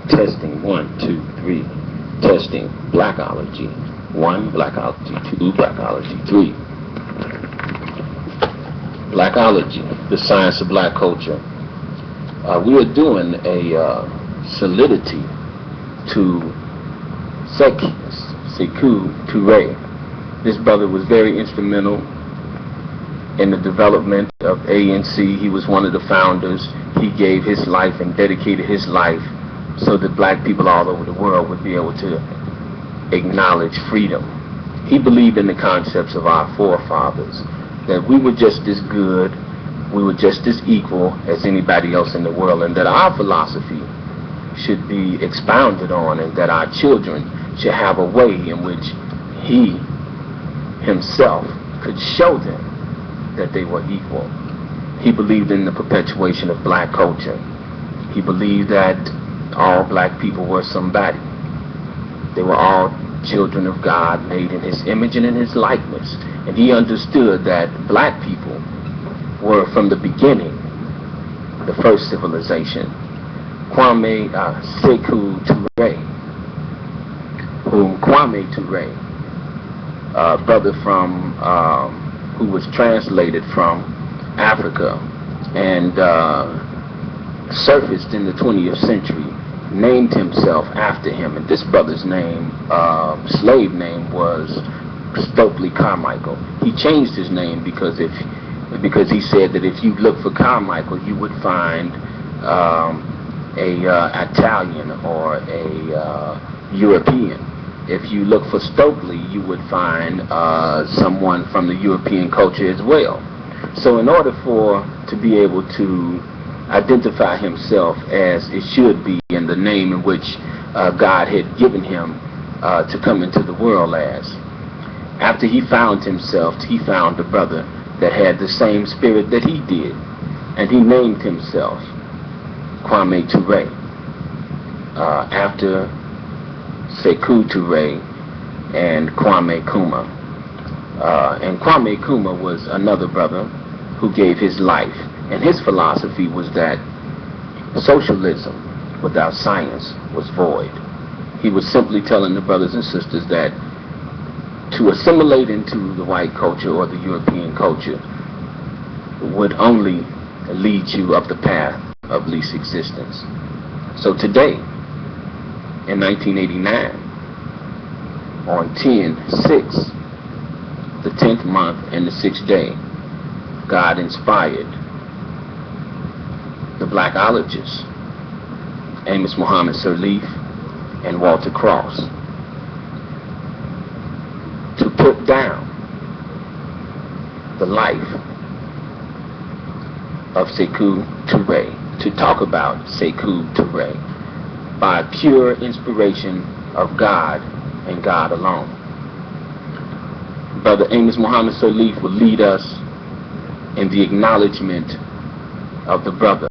Testing, 1, 2, 3. Testing, Blackology. 1, Blackology. 2, Blackology. 3. Blackology, the science of black culture. We are doing a solidity to SeKu, Ture. This brother was very instrumental in the development of ANC. He was one of the founders. He gave his life and dedicated his life so that black people all over the world would be able to acknowledge freedom. He believed in the concepts of our forefathers, that we were just as good, we were just as equal as anybody else in the world, and that our philosophy should be expounded on, and that our children should have a way in which he himself could show them that they were equal. He believed in the perpetuation of black culture. He believed that all black people were somebody. They were all children of God, made in his image and in his likeness. And he understood that black people were from the beginning the first civilization. SeKu Ture, Kwame Ture, brother from who was translated from Africa and surfaced in the 20th century, named himself after him. And this brother's name, slave name, was Stokely Carmichael. He changed his name because he said that if you look for Carmichael, you would find a Italian or a European. If you look for Stokely, you would find someone from the European culture as well. So in order to be able to identify himself as it should be in the name in which God had given him to come into the world as, after he found himself, he found a brother that had the same spirit that he did, and he named himself Kwame Ture, after SeKu Ture and Kwame Kuma. And Kwame Kuma was another brother who gave his life, and his philosophy was that socialism without science was void. He was simply telling the brothers and sisters that to assimilate into the white culture or the European culture would only lead you up the path of least existence. So today, in 1989, on 10/6, the 10th month and the 6th day, God inspired the Blackologists, Amos Muhammad Sirleaf and Walter Cross, to put down the life of SeKu Ture, to talk about SeKu Ture by pure inspiration of God and God alone. Brother Amos Muhammad Sirleaf will lead us in the acknowledgement of the brother,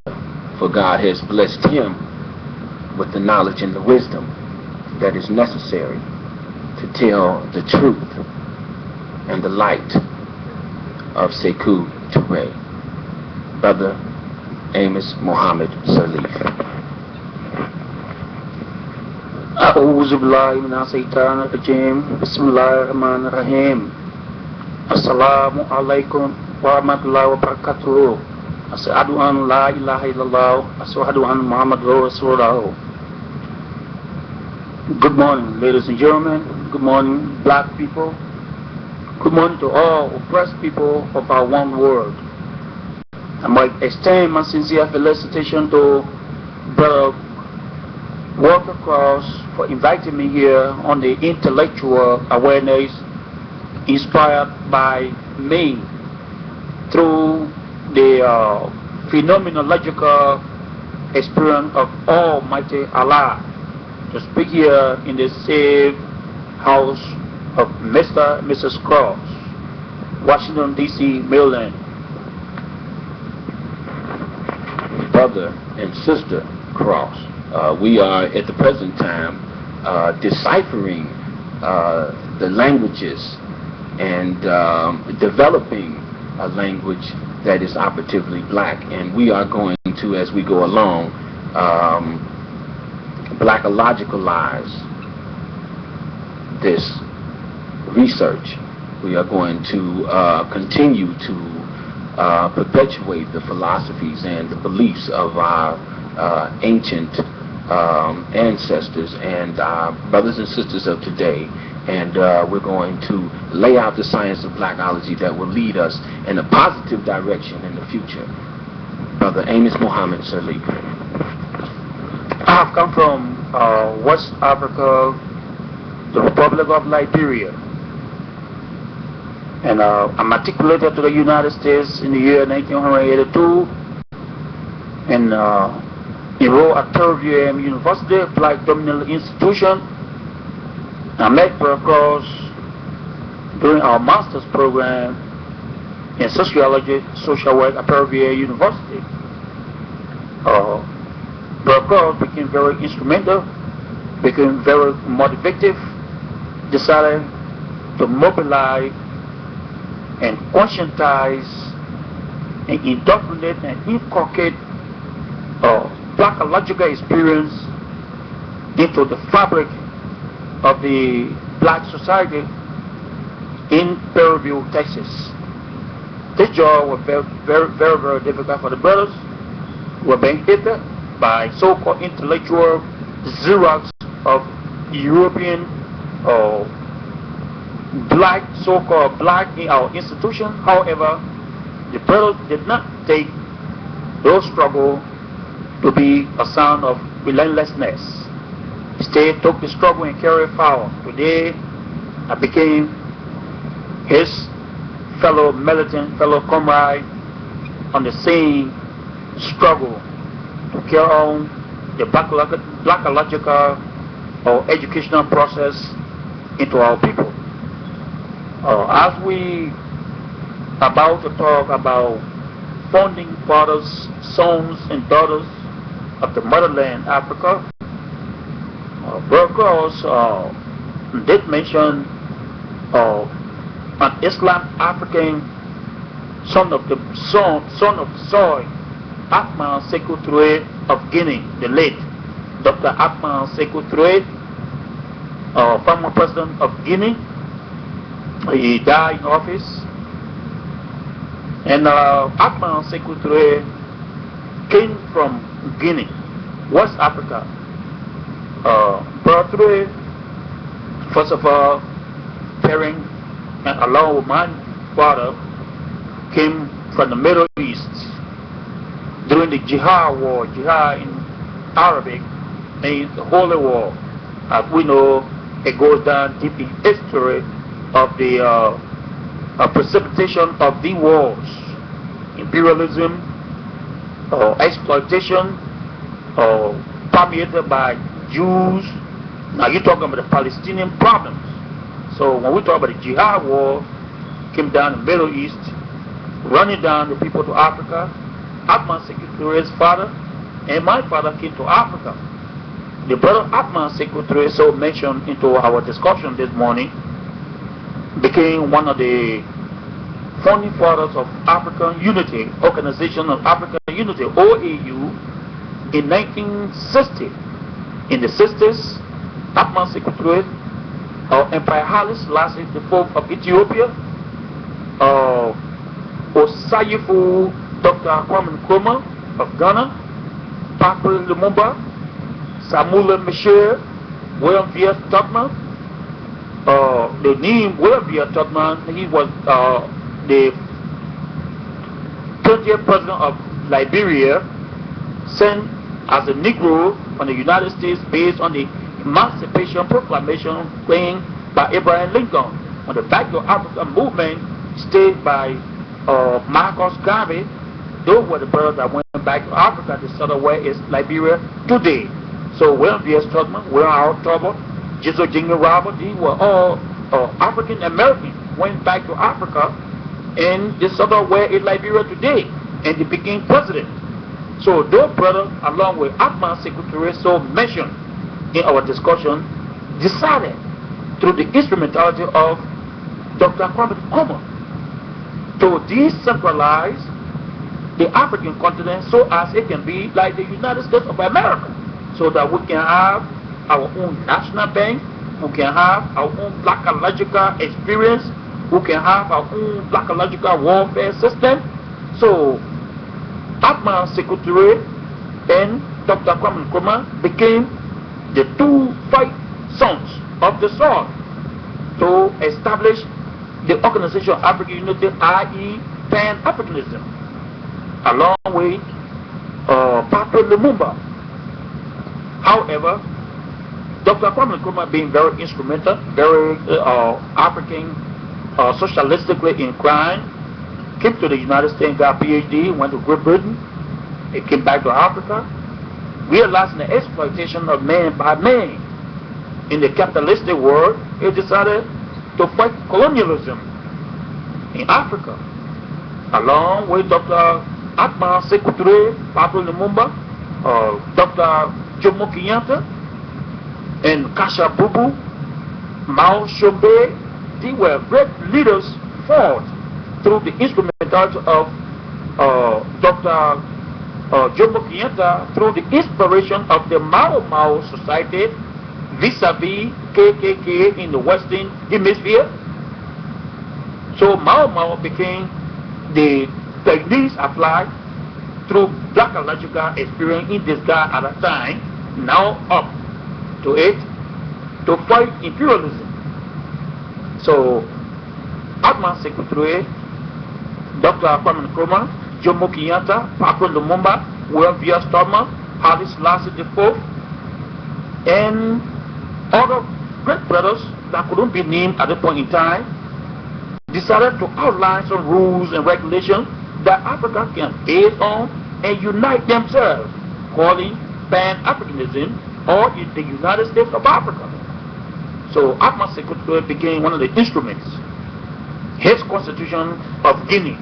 for God has blessed him with the knowledge and the wisdom that is necessary to tell the truth and the light of SeKu Ture. Brother Amos Muhammad Sirleaf. أعوذ بالله من الشيطان الرجيم بسم الله الرحمن الرحيم السلام عليكم ورحمة الله وبركاته أشهد أن لا إله إلا الله أشهد أن محمد رسول الله. Good morning, ladies and gentlemen. Good morning, black people. Good morning to all oppressed people of our one world. I might extend my sincere felicitation to Brother Walter Cross for inviting me here on the intellectual awareness inspired by me through the phenomenological experience of Almighty Allah, to speak here in the safe house of Mr. and Mrs. Cross, Washington, D.C., Maryland. Brother and Sister Cross, we are at the present time deciphering the languages and developing a language that is operatively black, and we are going to, as we go along, blackologicalize this research. We are going to continue to perpetuate the philosophies and the beliefs of our ancient ancestors and our brothers and sisters of today. And we're going to lay out the science of blackology that will lead us in a positive direction in the future. Brother Amos Muhammad Salik. I have come from West Africa, the Republic of Liberia. And I matriculated to the United States in the year 1982 and enrolled at Ture University, Black Dominant Institution. I met Brother Cross during our master's program in sociology, social work at Ture University. Brother Cross became very instrumental, became very motivative, decided to mobilize and conscientize and indoctrinate and inculcate blackological experience into the fabric of the black society in Perryville, Texas. This job was very difficult for the brothers who were being hit by so-called intellectual Xerox of European black, so-called black in our institution. However, the brothers did not take those struggles to be a sign of relentlessness. Instead, took the struggle and carried forward. Today, I became his fellow militant, fellow comrade on the same struggle to carry on the blackological or educational process into our people. As we about to talk about founding fathers, sons and daughters of the motherland, Africa, Brother Cross did mention an Islam African son of the soil, Atman SeKu Ture of Guinea, the late Dr. Atman SeKu Ture, former president of Guinea. He died in office, and Atman SeKu Ture came from Guinea, West Africa. Brother Ture, first of all, pairing and along with my father, came from the Middle East during the Jihad War. Jihad in Arabic means the Holy War. As we know, it goes down deep in history of the precipitation of the wars, imperialism, exploitation, permeated by Jews. Now you're talking about the Palestinian problems. So when we talk about the Jihad war, came down the Middle East, running down the people to Africa. Atman SeKu Ture's father and my father came to Africa. The brother Atman SeKu Ture, so mentioned into our discussion this morning, became one of the founding fathers of African Unity, Organization of African Unity, OAU, in 1960. In the 60s, Atman SeKu Ture, Empire Haile Selassie IV of Ethiopia, Osayifu Dr. Kwame Nkrumah of Ghana, Patrice Lumumba, Samuel Michel, William V. Tubman. The name William V. Tubman, he was the 20th president of Liberia, sent as a Negro from the United States based on the Emancipation Proclamation claimed by Abraham Lincoln on the Back to Africa movement staged by Marcus Garvey. Those were the brothers that went back to Africa to settle where is Liberia today. So William V. Tubman, William R. Tubman, Jesus Junior Robert, these were all African Americans, went back to Africa and they settled where is Liberia today, and they became president. So those brothers, along with Atman SeKu Ture, so mentioned in our discussion, decided through the instrumentality of Dr. Kwame Nkrumah to decentralize the African continent so as it can be like the United States of America. so that we can have our own national bank, we can have our own blackological experience, we can have our own blackological warfare system. So Atman SeKu Ture and Dr. Kwame Nkrumah became the two fight sons of the sword to establish the Organization of African Unity, i.e. Pan-Africanism, along with Patrice Lumumba. However, Dr. Kwame Nkrumah, being very instrumental, very African, socialistically inclined, came to the United States, got a PhD, went to Great Britain, he came back to Africa, realizing the exploitation of man by man in the capitalistic world. He decided to fight colonialism in Africa, along with Dr. Atman SeKu Ture, Patrice Lumumba, Dr. Jomo Kenyatta, and Kasha Bubu, Mao Shobe. These were great leaders fought through the instrumentality of Dr. Jomo Kenyatta, through the inspiration of the Mao Society vis-a-vis KKK in the Western Hemisphere. So Mao became the techniques applied through blackological experience in disguise at a time, now up to it, to fight imperialism. So Atman SeKu Ture, Dr. Kwame Nkrumah, Jomo Kenyatta, Patrice Lumumba, William V. Stormer, Haile Selassie IV, and other great brothers that couldn't be named at the point in time, decided to outline some rules and regulations that Africa can base on and unite themselves, calling Pan-Africanism or the United States of Africa. So Atman SeKu Ture became one of the instruments. His Constitution of Guinea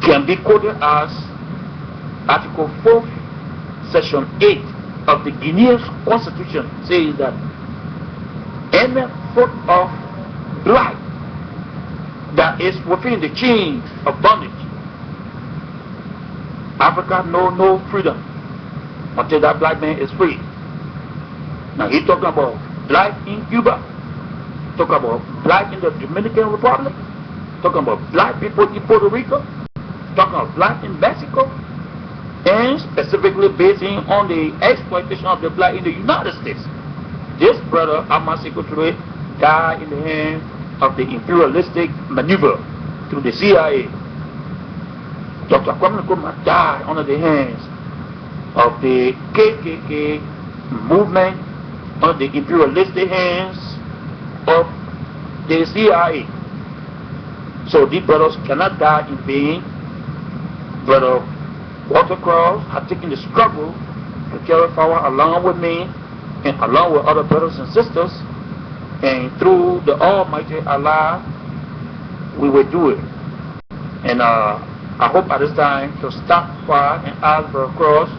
can be quoted as Article 4, Section 8 of the Guinean Constitution says that any foot of black that is within the chains of bondage, Africa knows no freedom until that black man is free. Now he's talking about black in Cuba, talking about black in the Dominican Republic, talking about black people in Puerto Rico, talking about black in Mexico, and specifically basing on the exploitation of the black in the United States. This brother, Atman SeKu Ture, died in the hands of the imperialistic maneuver through the CIA. Dr. Kwame Nkrumah died under the hands of the KKK movement, under the imperialistic hands of the CIA. So these brothers cannot die in vain. Brother Walter Cross had taken the struggle to carry forward along with me and along with other brothers and sisters, and through the Almighty Allah we will do it. And I hope at this time to stop by and ask Brother Cross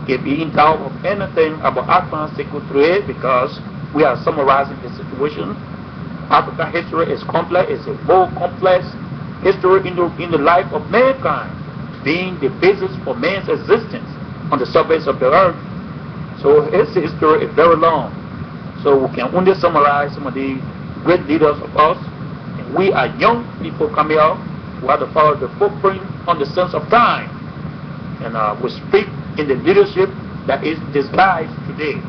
if he in doubt of anything about Atman SeKu Ture, because we are summarizing the situation. African history is complex, it's a very complex history in the life of mankind, being the basis for man's existence on the surface of the earth. So his history is very long. So we can only summarize some of the great leaders of us. And we are young people coming out who have to follow the footprint on the sense of time. And we speak in the leadership that is disguised today.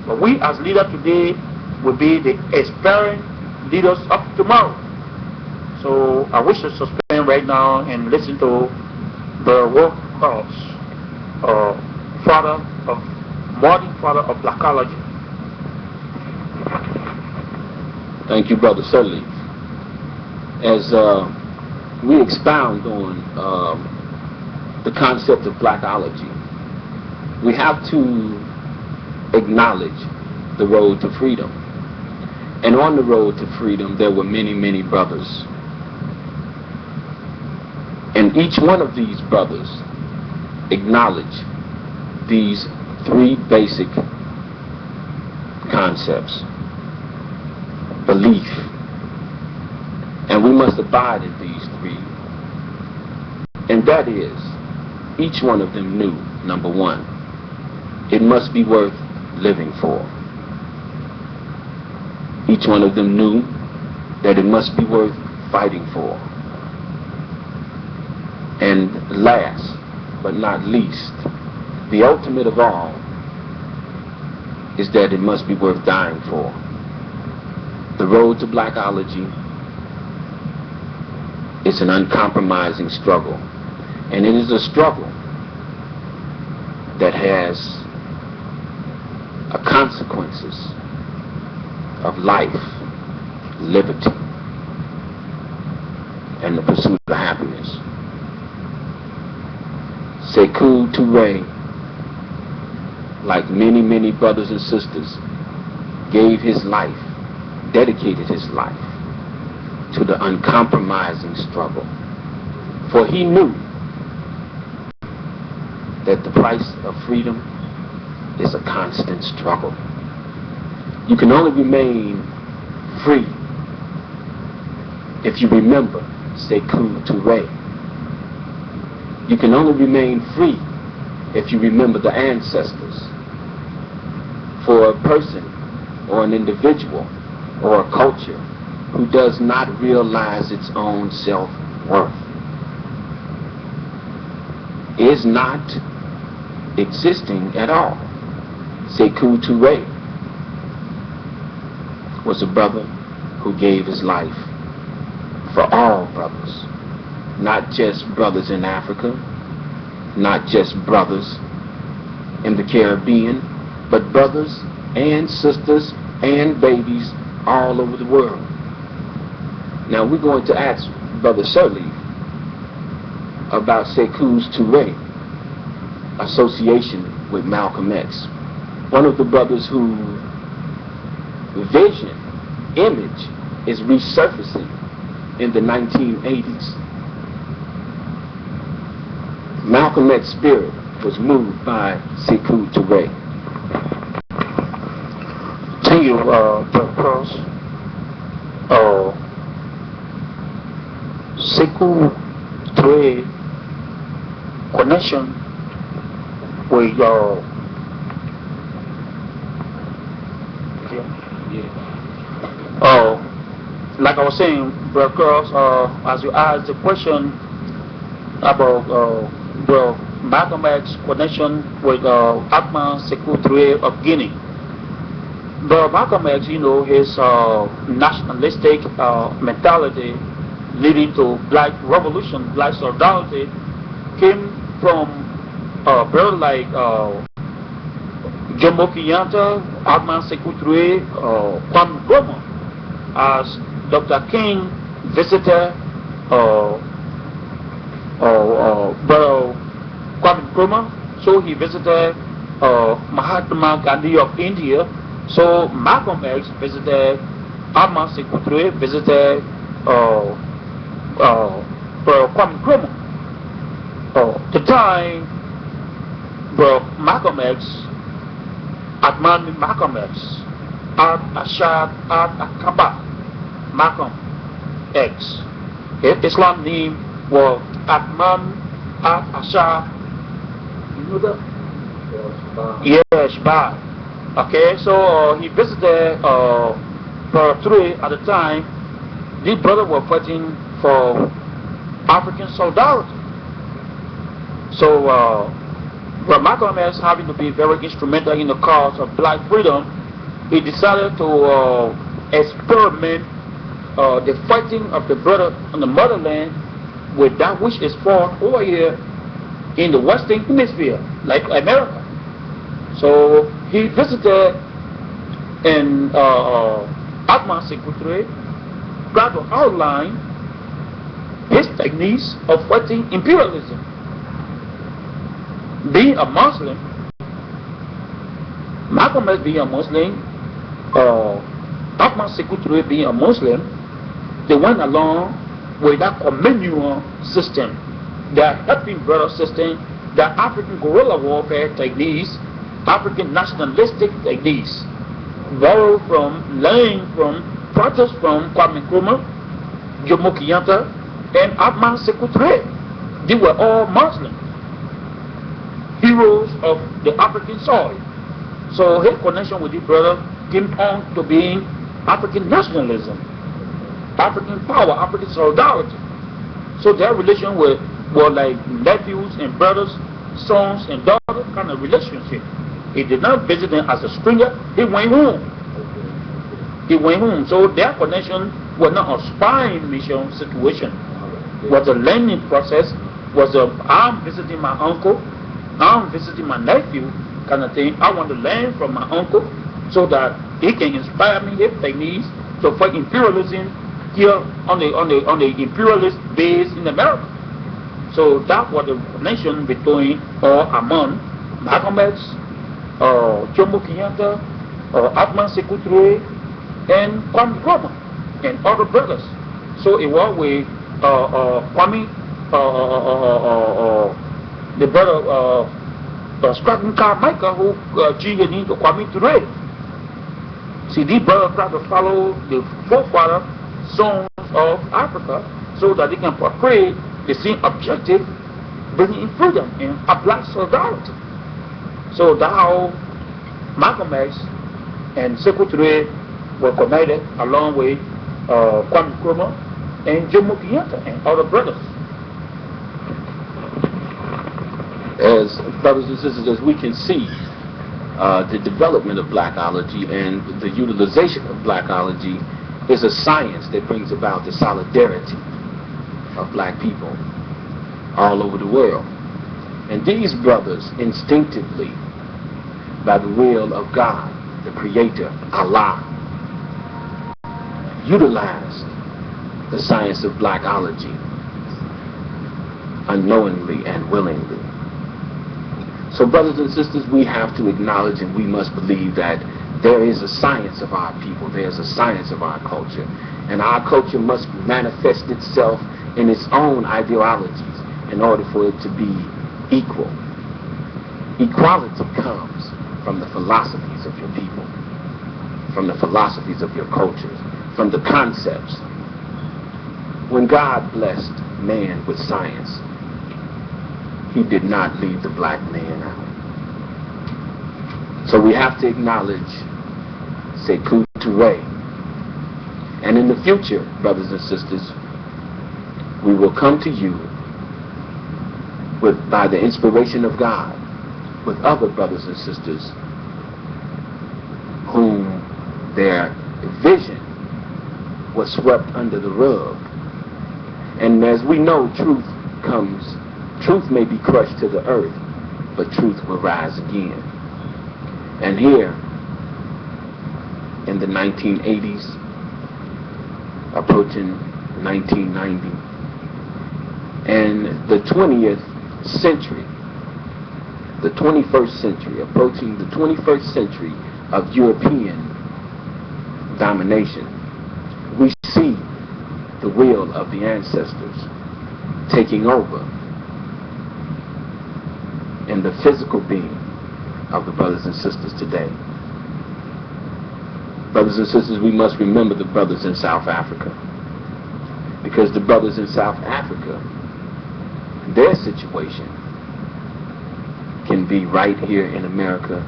But we as leaders today will be the aspiring leaders of tomorrow. So I wish to suspend right now and listen to the world-class modern father of blackology. Thank you, Brother Sully. As we expound on the concept of blackology, we have to acknowledge the road to freedom. And on the road to freedom, there were many, many brothers. And each one of these brothers acknowledged these three basic concepts: belief, and we must abide in these three. And that is, each one of them knew number one. It must be worth living for. Each one of them knew that it must be worth fighting for. And last but not least, the ultimate of all is that it must be worth dying for. The road to blackology is an uncompromising struggle, and it is a struggle that has consequences of life, liberty, and the pursuit of happiness. SeKu Ture, like many, many brothers and sisters, gave his life, dedicated his life to the uncompromising struggle. For he knew that the price of freedom is a constant struggle. You can only remain free if you remember SeKu Ture. You can only remain free if you remember the ancestors. For a person or an individual or a culture who does not realize its own self-worth is not existing at all. SeKu Ture was a brother who gave his life for all brothers, not just brothers in Africa, not just brothers in the Caribbean, but brothers and sisters and babies all over the world. Now we're going to ask Brother Sirleaf about SeKu Ture association with Malcolm X. One of the brothers whose vision, image is resurfacing in the 1980s. Malcolm X's spirit was moved by SeKu Ture. Thank you, Brother Cross. SeKu Ture connection with like I was saying, Brother Cross, as you asked the question about Malcolm X's connection with Atman SeKu Ture of Guinea. But Malcolm X, you know, his nationalistic mentality leading to black revolution, black solidarity, came from a brother like Jomo Kenyatta, Atman SeKu Ture, Kwame Nkrumah. As Dr. King visited Brother Kwame Nkrumah, so he visited Mahatma Gandhi of India. So Malcolm X visited Atman SeKu Ture, visited Kwame Nkrumah. The time Malcolm X, Atman Malcolm X, Ashad Akaba Malcolm X. His Islam name was Atman Ashad. You know that? Yes, Shbad. Okay, so he visited Brother Ture at the time. These brothers were fighting for African solidarity. So Malcolm X, having to be very instrumental in the cause of black freedom, he decided to experiment the fighting of the brother on the motherland with that which is fought over here in the Western Hemisphere, like America. So he visited in Atman SeKu Ture, tried to outline his techniques of fighting imperialism. Being a Muslim, Malcolm X being a Muslim, Atman SeKu Ture being a Muslim, they went along with that communal system, that helping brother system, that African guerrilla warfare techniques, African nationalistic techniques, borrowed from, learned from, practiced from Kwame Nkrumah, Jomo Kenyatta, and Atman SeKu Ture. They were all Muslims. heroes of the African soil. So his connection with this brother came on to being African nationalism, African power, African solidarity. So their relation were like nephews and brothers, sons and daughters kind of relationship. He did not visit them as a stranger. He went home. He went home. So their connection was not a spying mission situation. It was a learning process. Was a I'm visiting my uncle, I'm visiting my nephew kind of thing. I want to learn from my uncle so that he can inspire me his techniques to fight imperialism here on the imperialist base in America. So that was the connection between or among Malcolm X, Jomo Kenyatta, SeKu Ture, and Kwame Nkrumah and other brothers. So it was with Kwame, the brother Stratton Carmichael, who changed into Kwame Ture. See, these brothers try to follow the forefather sons of Africa so that they can portray the same objective, bringing in freedom and black solidarity. So that's how Malcolm X and SeKu Ture were connected, along with Kwame Nkrumah and Jomo Kenyatta and other brothers. As brothers and sisters, as we can see, the development of blackology and the utilization of blackology is a science that brings about the solidarity of black people all over the world. And these brothers instinctively, by the will of God, the Creator, Allah, utilized the science of blackology unknowingly and willingly. So brothers and sisters, we have to acknowledge and we must believe that there is a science of our people, there's a science of our culture, and our culture must manifest itself in its own ideologies in order for it to be equal. Equality comes from the philosophies of your people, from the philosophies of your cultures, from the concepts. When God blessed man with science, He did not leave the black man out. So we have to acknowledge SeKu Ture. And in the future, brothers and sisters, we will come to you by the inspiration of God with other brothers and sisters whom their vision was swept under the rug. And as we know, truth may be crushed to the earth, but truth will rise again. And here, in the 1980s, approaching 1990, and the 20th century, the 21st century, approaching the 21st century of European domination, we see the will of the ancestors taking over in the physical being of the brothers and sisters today. Brothers and sisters, we must remember the brothers in South Africa, because the brothers in South Africa, their situation can be right here in America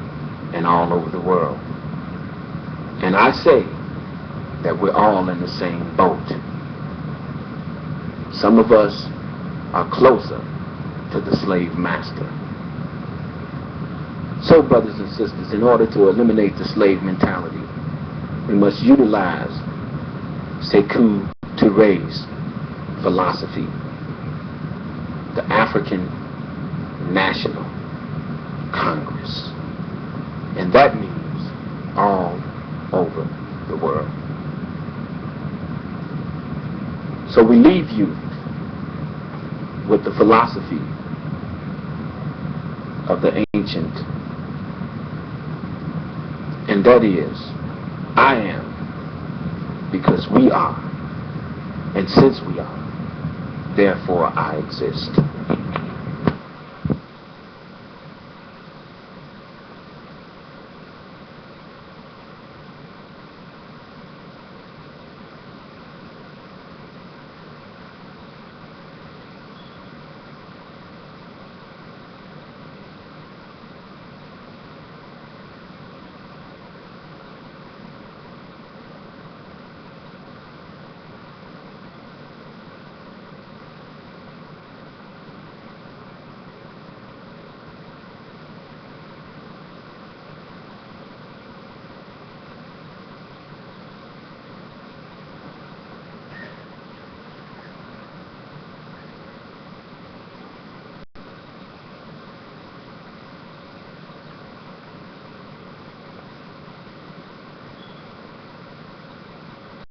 and all over the world. And I say that we're all in the same boat. Some of us are closer to the slave master. So, brothers and sisters, in order to eliminate the slave mentality, we must utilize SeKu Ture's philosophy, the African National Congress. And that means all over the world. So we leave you with the philosophy of the ancient, and that is, I am because we are, and since we are, therefore I exist.